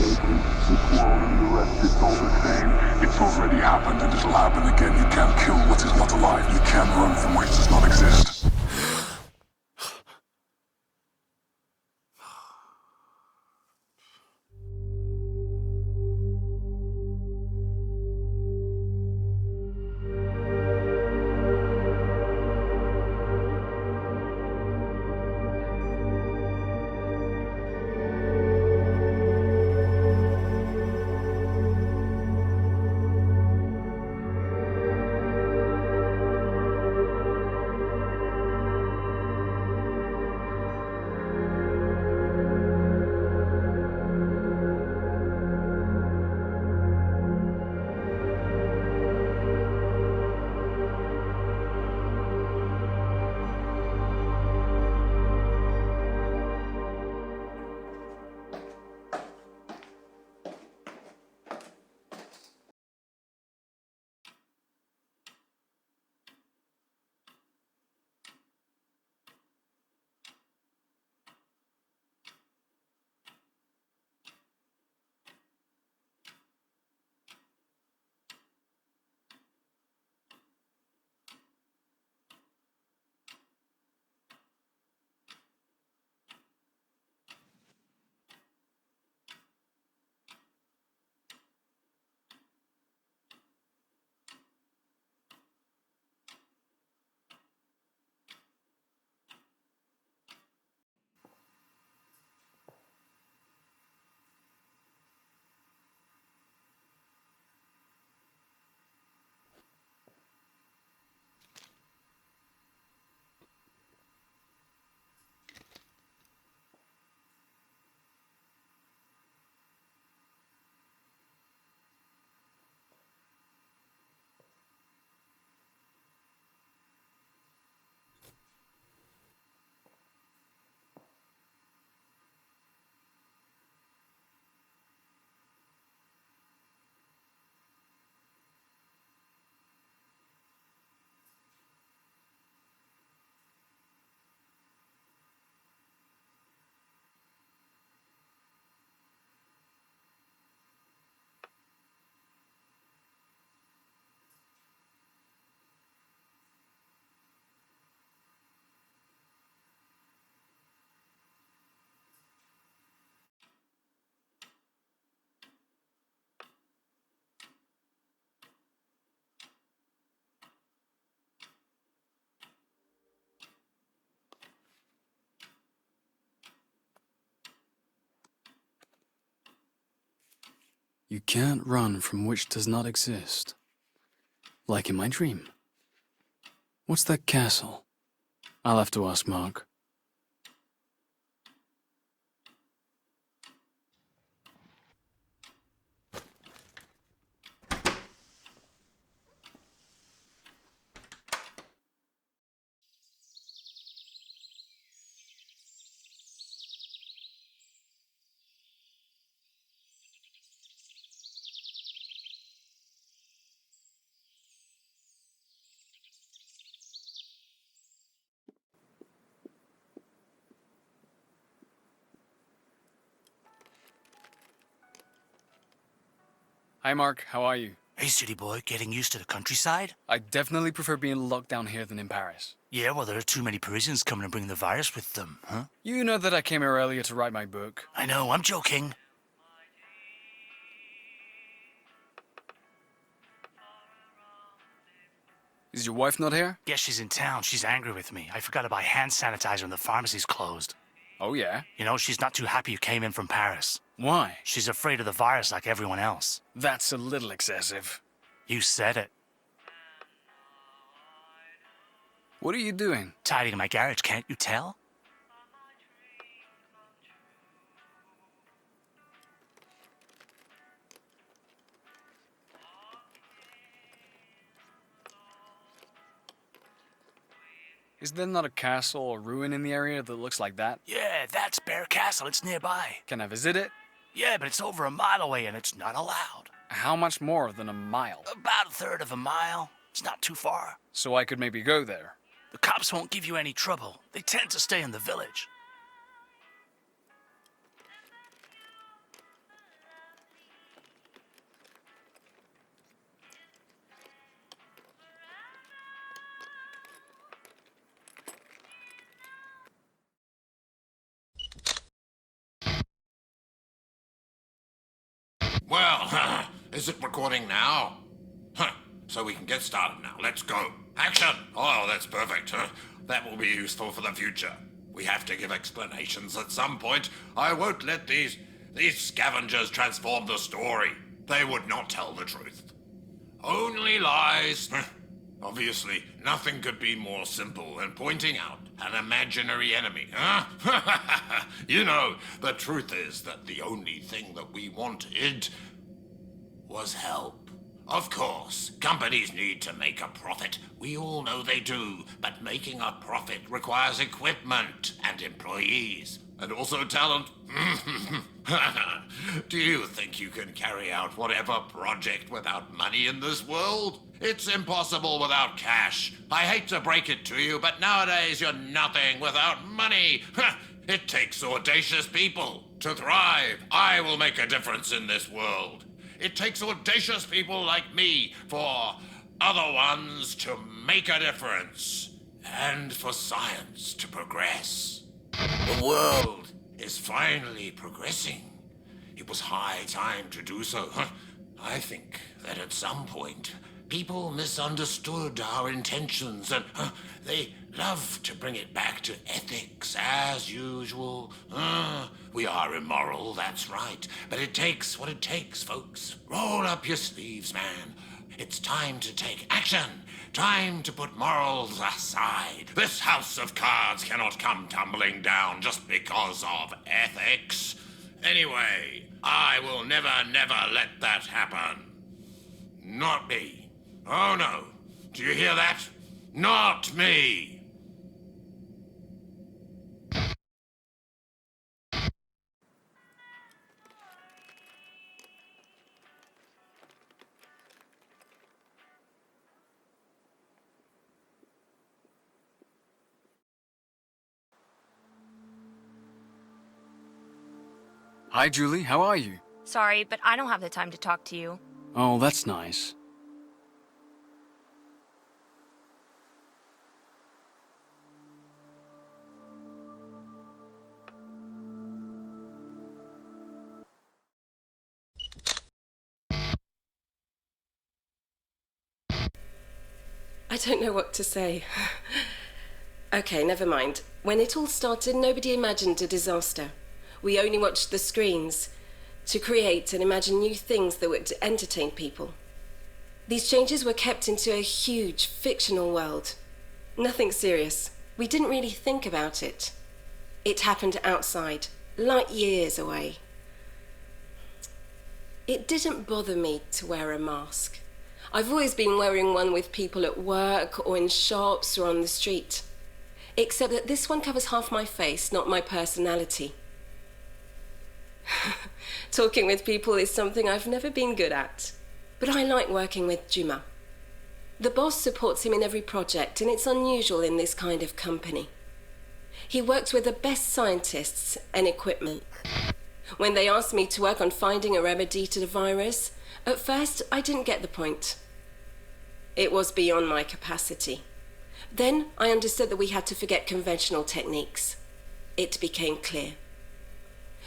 It's all the same. It's already happened and it'll happen again. You can't kill what is not alive. You can't run from what does not exist. You can't run from which does not exist. Like in my dream. What's that castle? I'll have to ask Mark. Hi Mark, how are you? Hey, city boy, getting used to the countryside? I definitely prefer being locked down here than in Paris. Yeah, well, there are too many Parisians coming to bring the virus with them, huh? You know that I came here earlier to write my book. I know, I'm joking. Is your wife not here? Guess she's in town. She's angry with me. I forgot to buy hand sanitizer and the pharmacy's closed. Oh yeah? You know, she's not too happy you came in from Paris. Why? She's afraid of the virus like everyone else. That's a little excessive. You said it. What are you doing? Tidying my garage, can't you tell? Is there not a castle or ruin in the area that looks like that? Yeah, that's Bear Castle. It's nearby. Can I visit it? Yeah, but it's over a mile away and it's not allowed. How much more than a mile? About a third of a mile. It's not too far. So I could maybe go there. The cops won't give you any trouble. They tend to stay in the village. Well, is it recording now? So we can get started now. Let's go. Action! Oh, that's perfect. That will be useful for the future. We have to give explanations at some point. I won't let these scavengers transform the story. They would not tell the truth. Only lies. Obviously, nothing could be more simple than pointing out an imaginary enemy, huh? You know, the truth is that the only thing that we wanted was help. Of course, companies need to make a profit. We all know they do, but making a profit requires equipment and employees, and also talent. Do you think you can carry out whatever project without money in this world? It's impossible without cash. I hate to break it to you, but nowadays you're nothing without money. It takes audacious people to thrive. I will make a difference in this world. It takes audacious people like me for other ones to make a difference, and for science to progress. The world is finally progressing. It was high time to do so. I think that at some point, people misunderstood our intentions, and they love to bring it back to ethics as usual. We are immoral, that's right. But it takes what it takes, folks. Roll up your sleeves, man. It's time to take action. Time to put morals aside. This house of cards cannot come tumbling down just because of ethics. Anyway, I will never let that happen. Not me. Oh no. Do you hear that? Not me. Hi, Julie. How are you? Sorry, but I don't have the time to talk to you. Oh, that's nice. I don't know what to say. Okay, never mind. When it all started, nobody imagined a disaster. We only watched the screens to create and imagine new things that would entertain people. These changes were kept into a huge fictional world. Nothing serious. We didn't really think about it. It happened outside, light years away. It didn't bother me to wear a mask. I've always been wearing one with people at work or in shops or on the street. Except that this one covers half my face, not my personality. Talking with people is something I've never been good at. But I like working with Juma. The boss supports him in every project, and it's unusual in this kind of company. He works with the best scientists and equipment. When they asked me to work on finding a remedy to the virus, at first I didn't get the point. It was beyond my capacity. Then I understood that we had to forget conventional techniques. It became clear.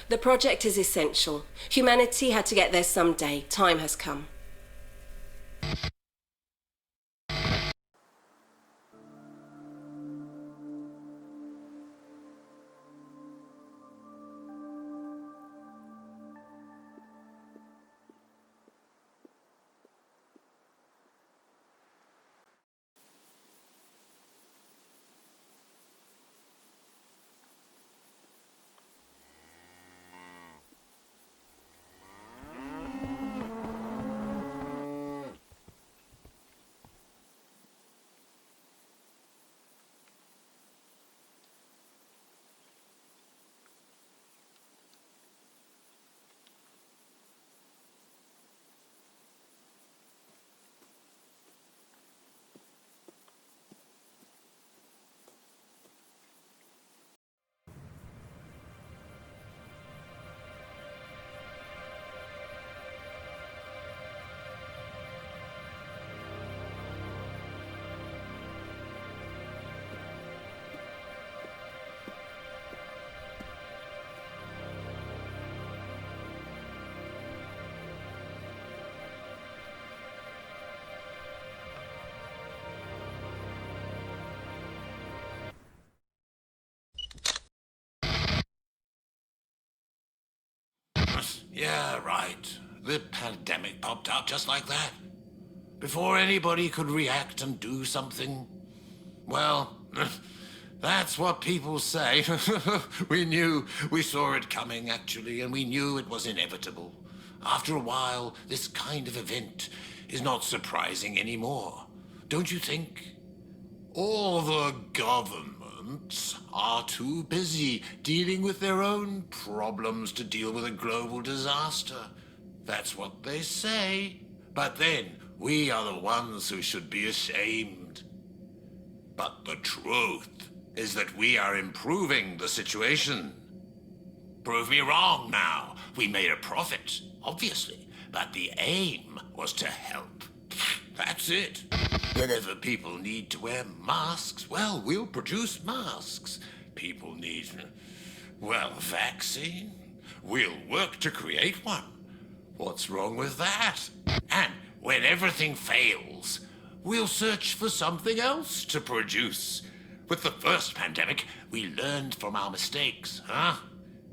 The project is essential. Humanity had to get there someday. Time has come. Yeah, right. The pandemic popped out just like that. Before anybody could react and do something. Well, that's what people say. We saw it coming, actually, and we knew it was inevitable. After a while, this kind of event is not surprising anymore. Don't you think? All the governments are too busy dealing with their own problems to deal with a global disaster. That's what they say. But then, we are the ones who should be ashamed. But the truth is that we are improving the situation. Prove me wrong now. We made a profit, obviously, but the aim was to help. That's it. Whenever people need to wear masks, well, we'll produce masks. People need, well, vaccine. We'll work to create one. What's wrong with that? And when everything fails, we'll search for something else to produce. With the first pandemic, we learned from our mistakes, huh?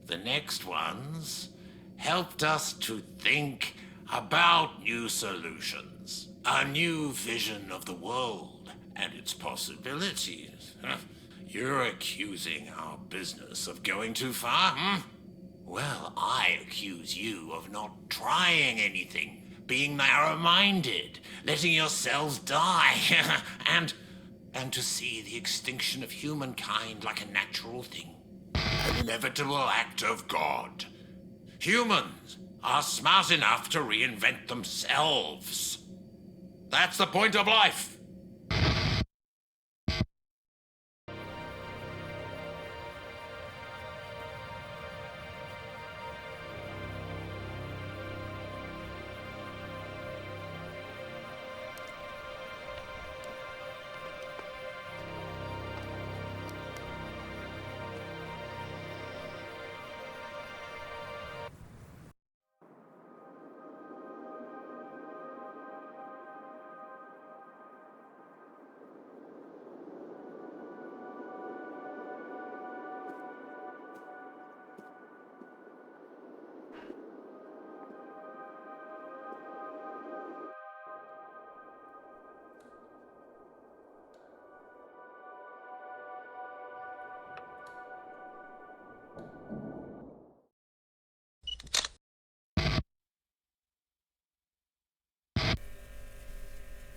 The next ones helped us to think about new solutions, a new vision of the world and its possibilities. Huh? You're accusing our business of going too far, hmm? Well, I accuse you of not trying anything, being narrow-minded, letting yourselves die, and to see the extinction of humankind like a natural thing. An inevitable act of God. Humans are smart enough to reinvent themselves. That's the point of life.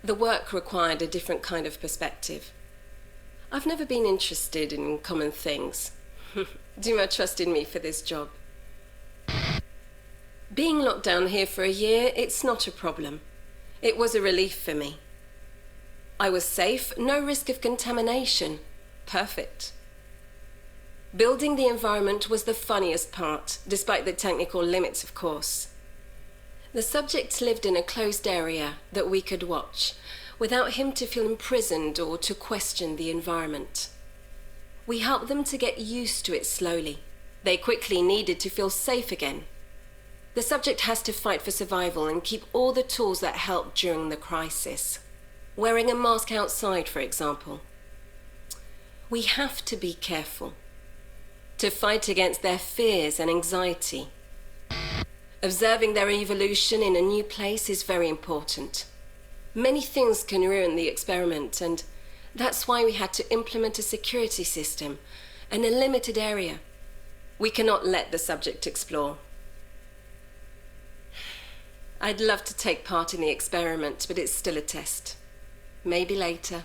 The work required a different kind of perspective. I've never been interested in common things. Duma trusted me for this job. Being locked down here for a year, it's not a problem. It was a relief for me. I was safe, no risk of contamination. Perfect. Building the environment was the funniest part, despite the technical limits, of course. The subject lived in a closed area that we could watch, without him to feel imprisoned or to question the environment. We helped them to get used to it slowly. They quickly needed to feel safe again. The subject has to fight for survival and keep all the tools that helped during the crisis. Wearing a mask outside, for example. We have to be careful. To fight against their fears and anxiety. Observing their evolution in a new place is very important. Many things can ruin the experiment, and that's why we had to implement a security system and a limited area. We cannot let the subject explore. I'd love to take part in the experiment, but it's still a test. Maybe later.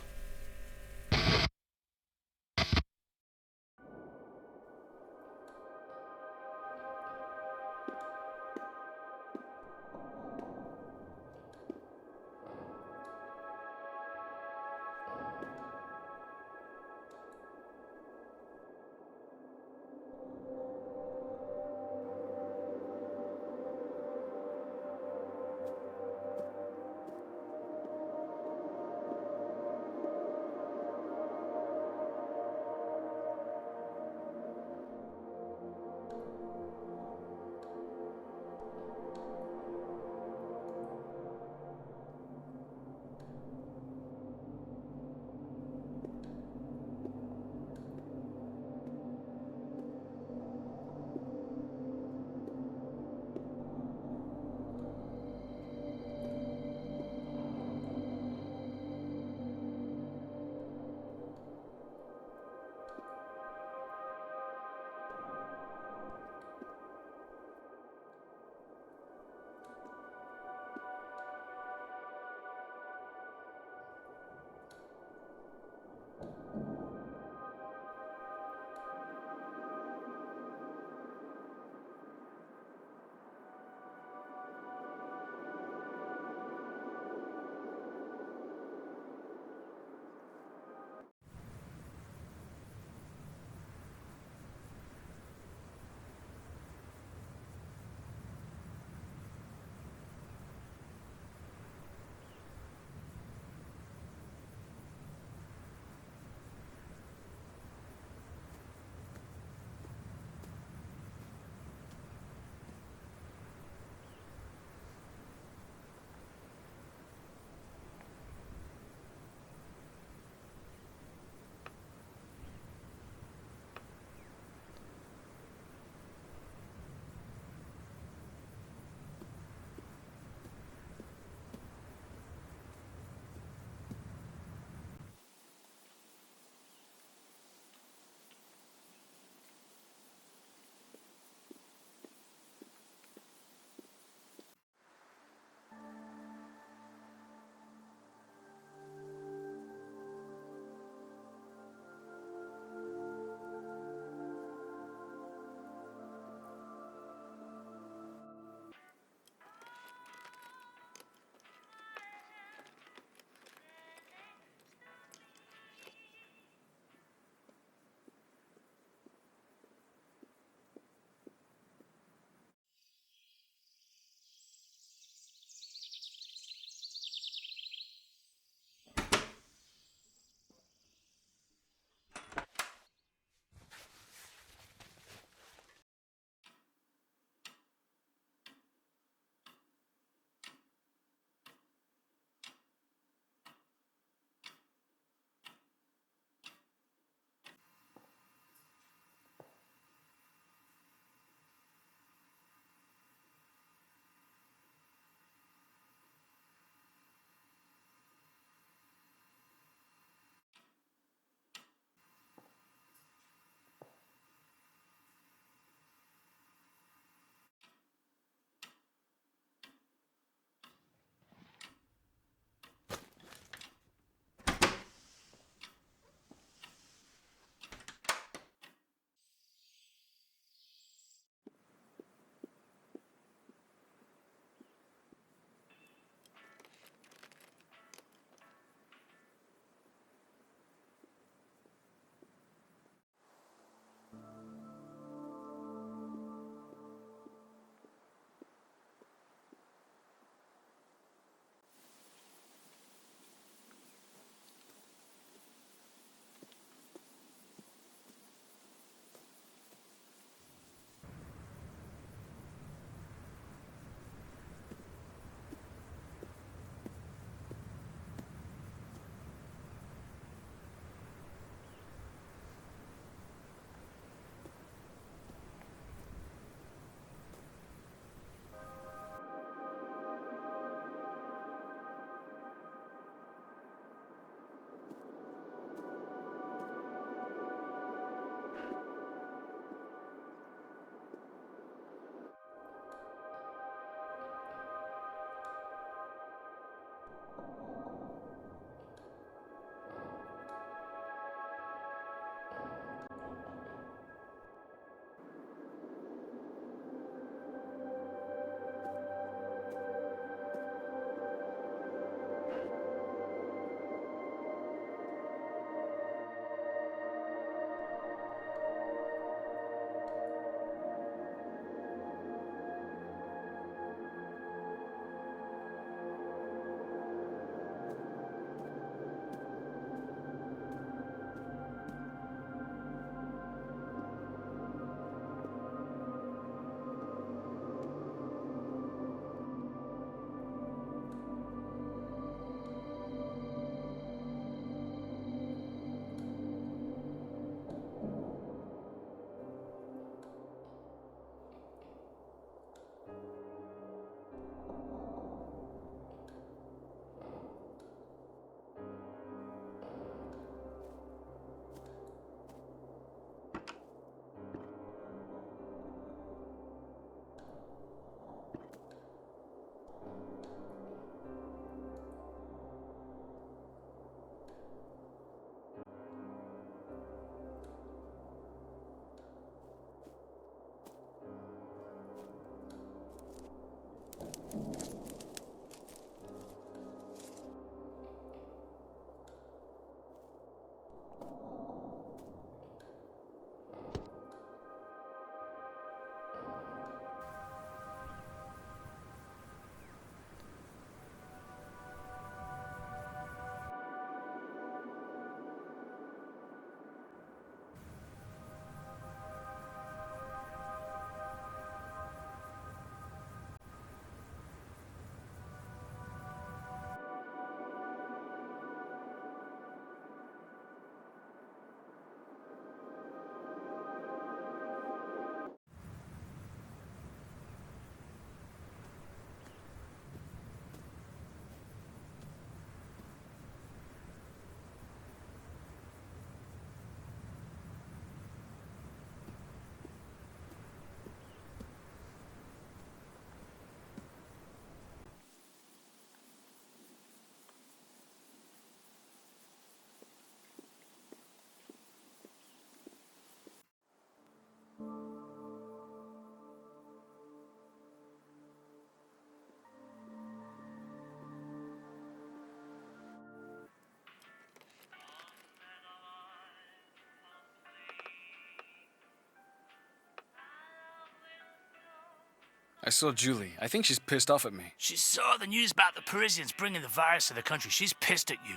I saw Julie. I think she's pissed off at me. She saw the news about the Parisians bringing the virus to the country. She's pissed at you.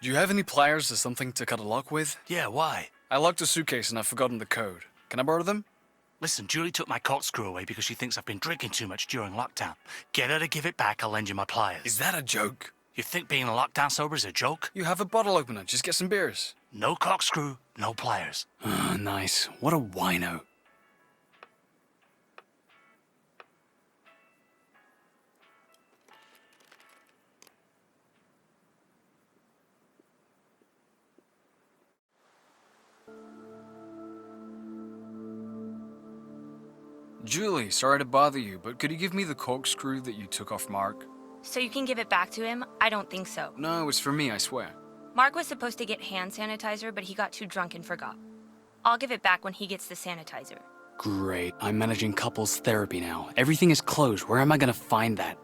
Do you have any pliers or something to cut a lock with? Yeah, why? I locked a suitcase and I've forgotten the code. Can I borrow them? Listen, Julie took my corkscrew away because she thinks I've been drinking too much during lockdown. Get her to give it back, I'll lend you my pliers. Is that a joke? You think being lockdown sober is a joke? You have a bottle opener. Just get some beers. No corkscrew, no pliers. Nice. What a wino. Julie, sorry to bother you, but could you give me the corkscrew that you took off Mark? So you can give it back to him? I don't think so. No, it's for me, I swear. Mark was supposed to get hand sanitizer, but he got too drunk and forgot. I'll give it back when he gets the sanitizer. Great. I'm managing couples therapy now. Everything is closed. Where am I gonna find that?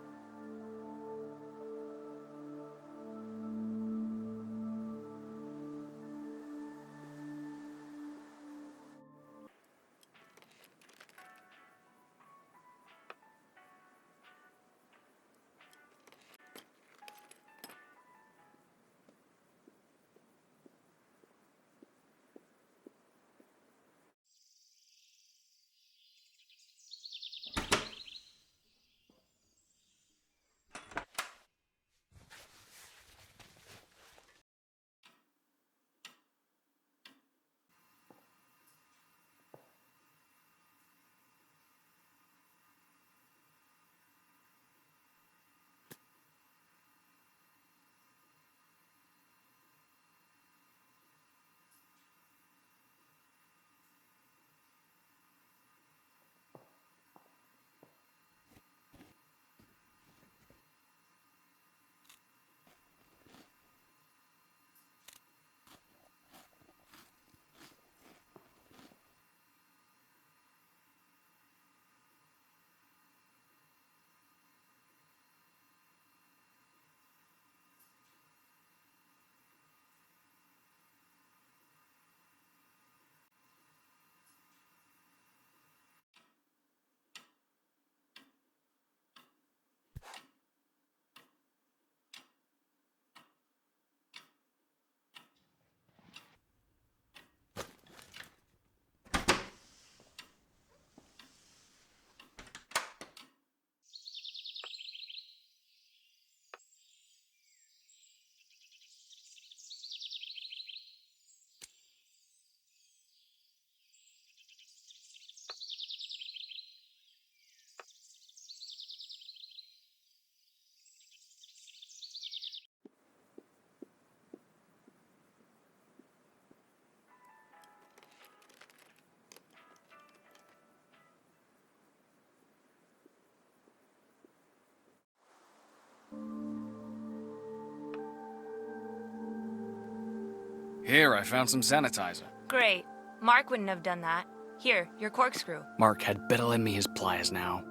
Here, I found some sanitizer. Great. Mark wouldn't have done that. Here, your corkscrew. Mark had better lend me his pliers now.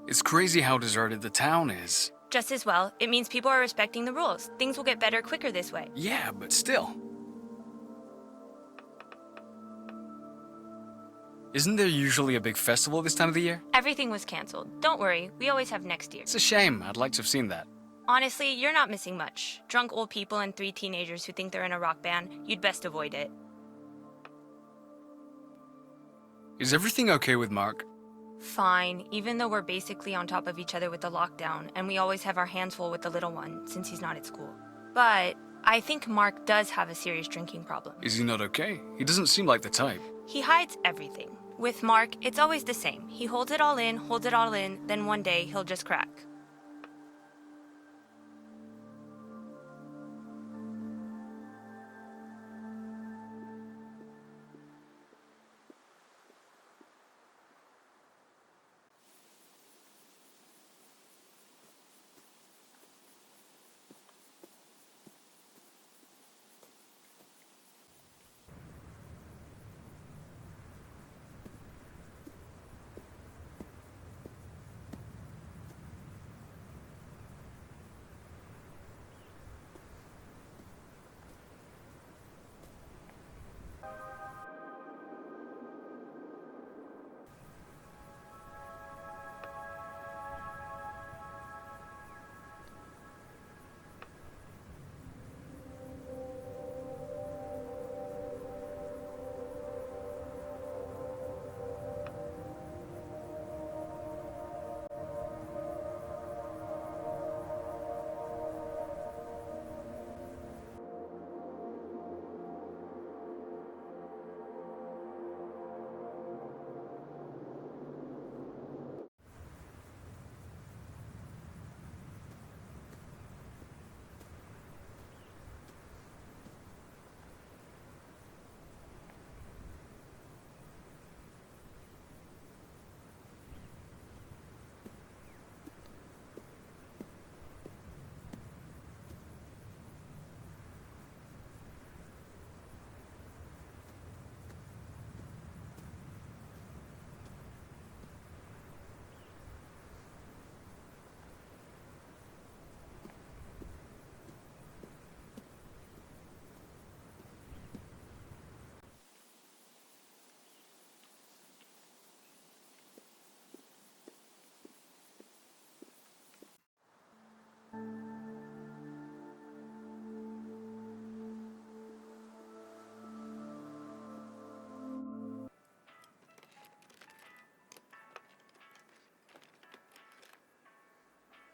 It's crazy how deserted the town is. Just as well, it means people are respecting the rules. Things will get better quicker this way. Yeah, but still. Isn't there usually a big festival this time of the year? Everything was canceled. Don't worry, we always have next year. It's a shame. I'd like to have seen that. Honestly, you're not missing much. Drunk old people and 3 teenagers who think they're in a rock band, you'd best avoid it. Is everything okay with Mark? Fine, even though we're basically on top of each other with the lockdown, and we always have our hands full with the little one, since he's not at school. But I think Mark does have a serious drinking problem. Is he not okay? He doesn't seem like the type. He hides everything. With Mark, it's always the same. He holds it all in, then one day he'll just crack.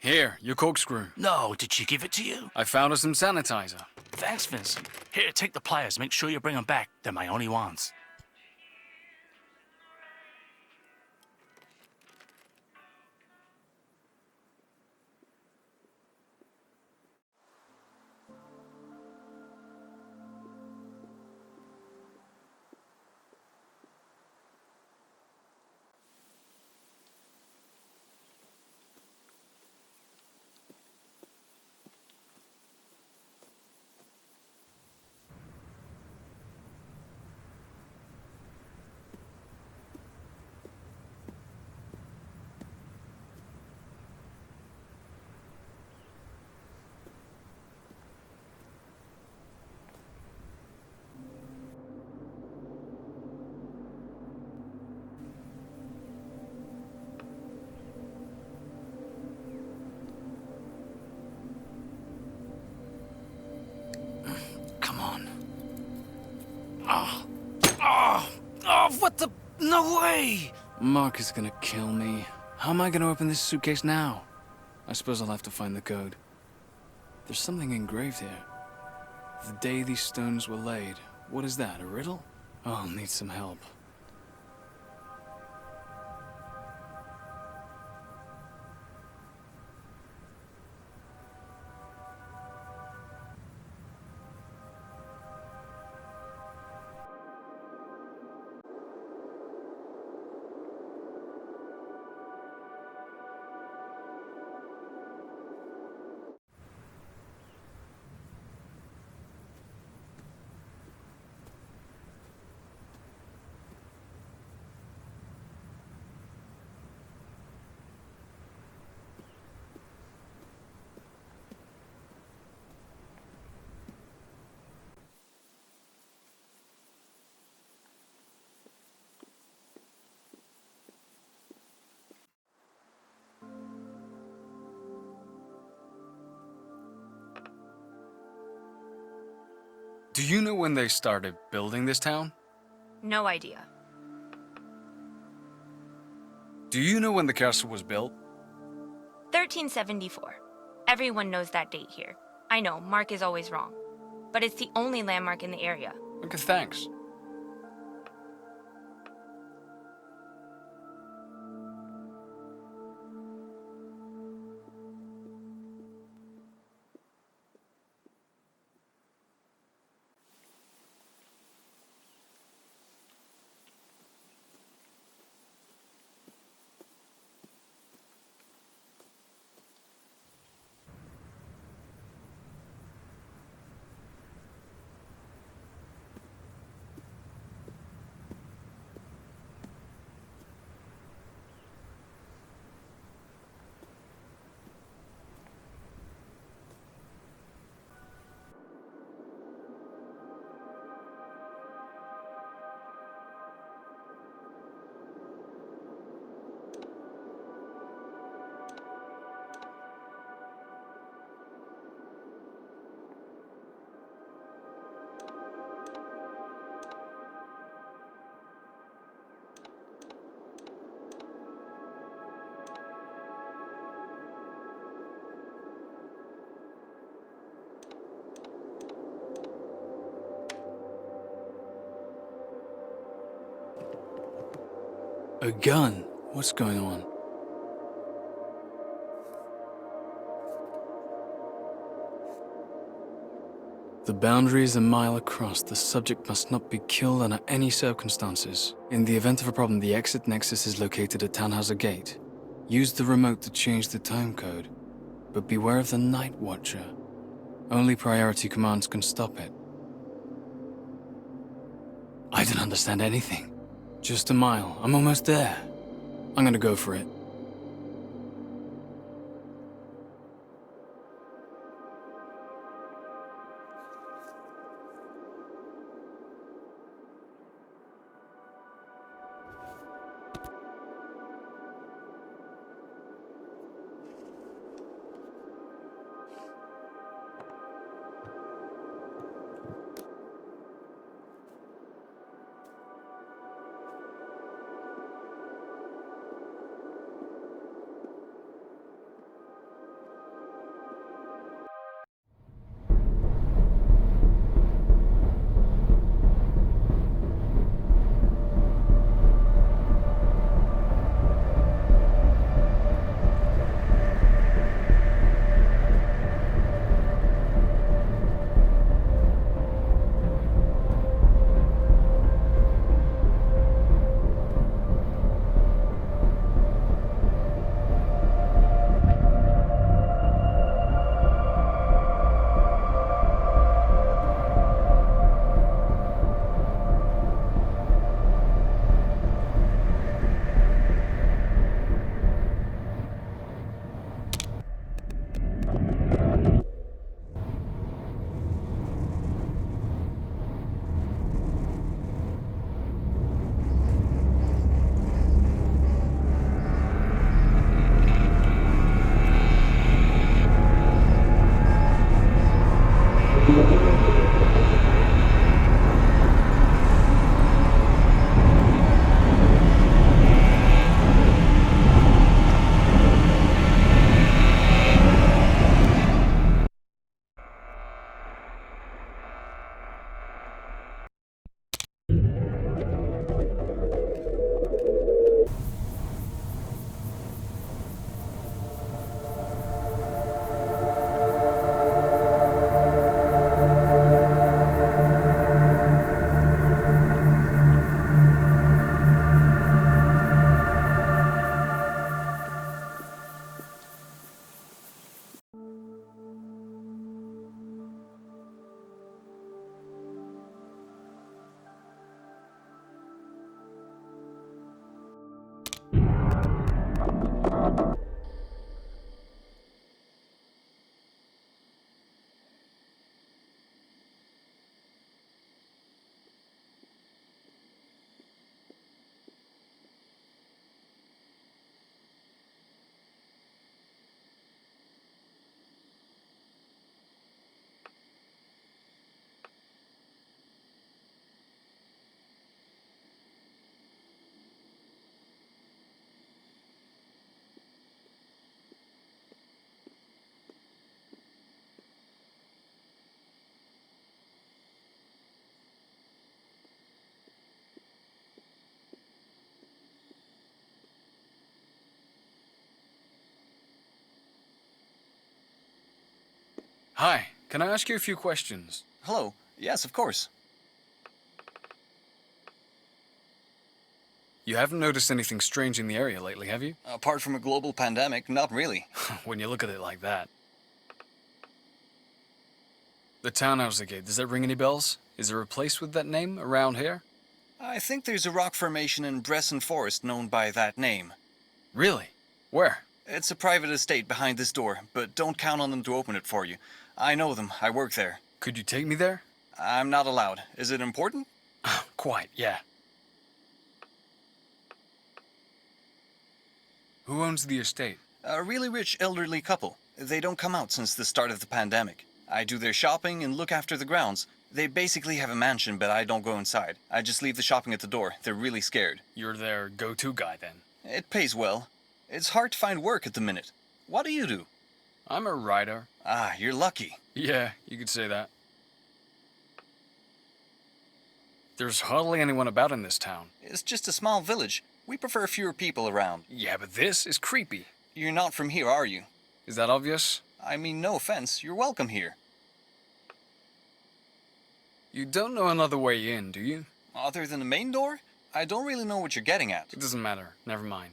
Here, your corkscrew. No, did she give it to you? I found her some sanitizer. Thanks, Vincent. Here, take the pliers. Make sure you bring them back. They're my only ones. Come on. What the? No way! Mark is gonna kill me. How am I gonna open this suitcase now? I suppose I'll have to find the code. There's something engraved here. The day these stones were laid. What is that, a riddle? Oh, I'll need some help. Do you know when they started building this town? No idea. Do you know when the castle was built? 1374. Everyone knows that date here. I know, Mark is always wrong. But it's the only landmark in the area. Okay, thanks. A gun? What's going on? The boundary is a mile across. The subject must not be killed under any circumstances. In the event of a problem, the exit nexus is located at Tannhauser Gate. Use the remote to change the time code, but beware of the Night Watcher. Only priority commands can stop it. I don't understand anything. Just a mile. I'm almost there. I'm gonna go for it. Hi, can I ask you a few questions? Hello. Yes, of course. You haven't noticed anything strange in the area lately, have you? Apart from a global pandemic, not really. When you look at it like that. The Townhouse Gate, does that ring any bells? Is there a place with that name around here? I think there's a rock formation in Bresson Forest known by that name. Really? Where? It's a private estate behind this door, but don't count on them to open it for you. I know them. I work there. Could you take me there? I'm not allowed. Is it important? Quite, yeah. Who owns the estate? A really rich elderly couple. They don't come out since the start of the pandemic. I do their shopping and look after the grounds. They basically have a mansion, but I don't go inside. I just leave the shopping at the door. They're really scared. You're their go-to guy, then? It pays well. It's hard to find work at the minute. What do you do? I'm a writer. Ah, you're lucky. Yeah, you could say that. There's hardly anyone about in this town. It's just a small village. We prefer fewer people around. Yeah, but this is creepy. You're not from here, are you? Is that obvious? I mean, no offense. You're welcome here. You don't know another way in, do you? Other than the main door? I don't really know what you're getting at. It doesn't matter. Never mind.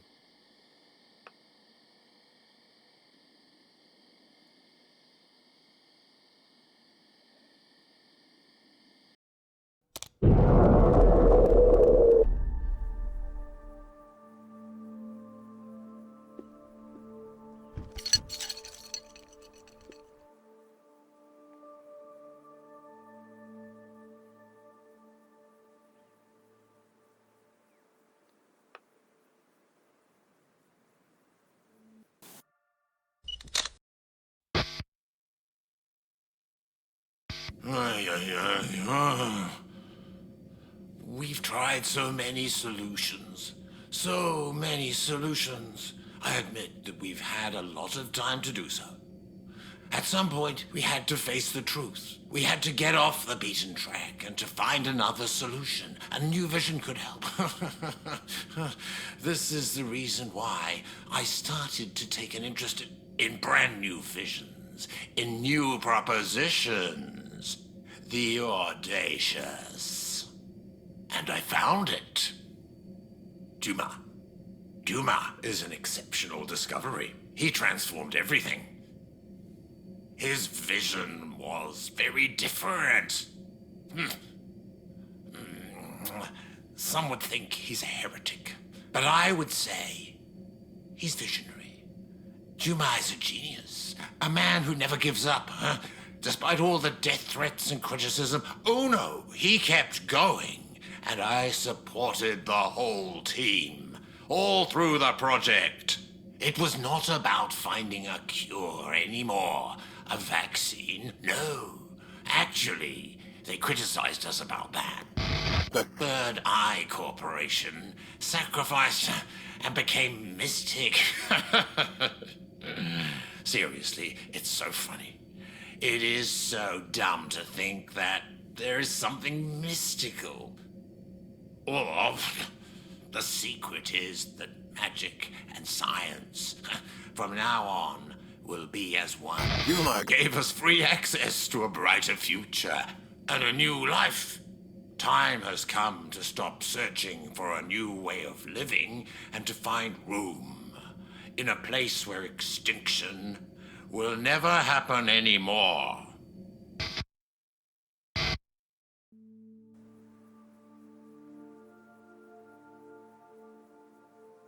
We've tried so many solutions. So many solutions. I admit that we've had a lot of time to do so. At some point, we had to face the truth. We had to get off the beaten track and to find another solution. A new vision could help. This is the reason why I started to take an interest in brand new visions, in new propositions. The audacious. And I found it. Dumas. Dumas is an exceptional discovery. He transformed everything. His vision was very different. Some would think he's a heretic, but I would say he's visionary. Dumas is a genius, a man who never gives up, huh? Despite all the death threats and criticism. Oh no, he kept going, and I supported the whole team, all through the project. It was not about finding a cure anymore. A vaccine? No. Actually, they criticized us about that. The Third Eye Corporation sacrificed and became mystic. Seriously, it's so funny. It is so dumb to think that there is something mystical. Or the secret is that magic and science, from now on, will be as one. Yuma gave us free access to a brighter future and a new life. Time has come to stop searching for a new way of living and to find room in a place where extinction will never happen anymore.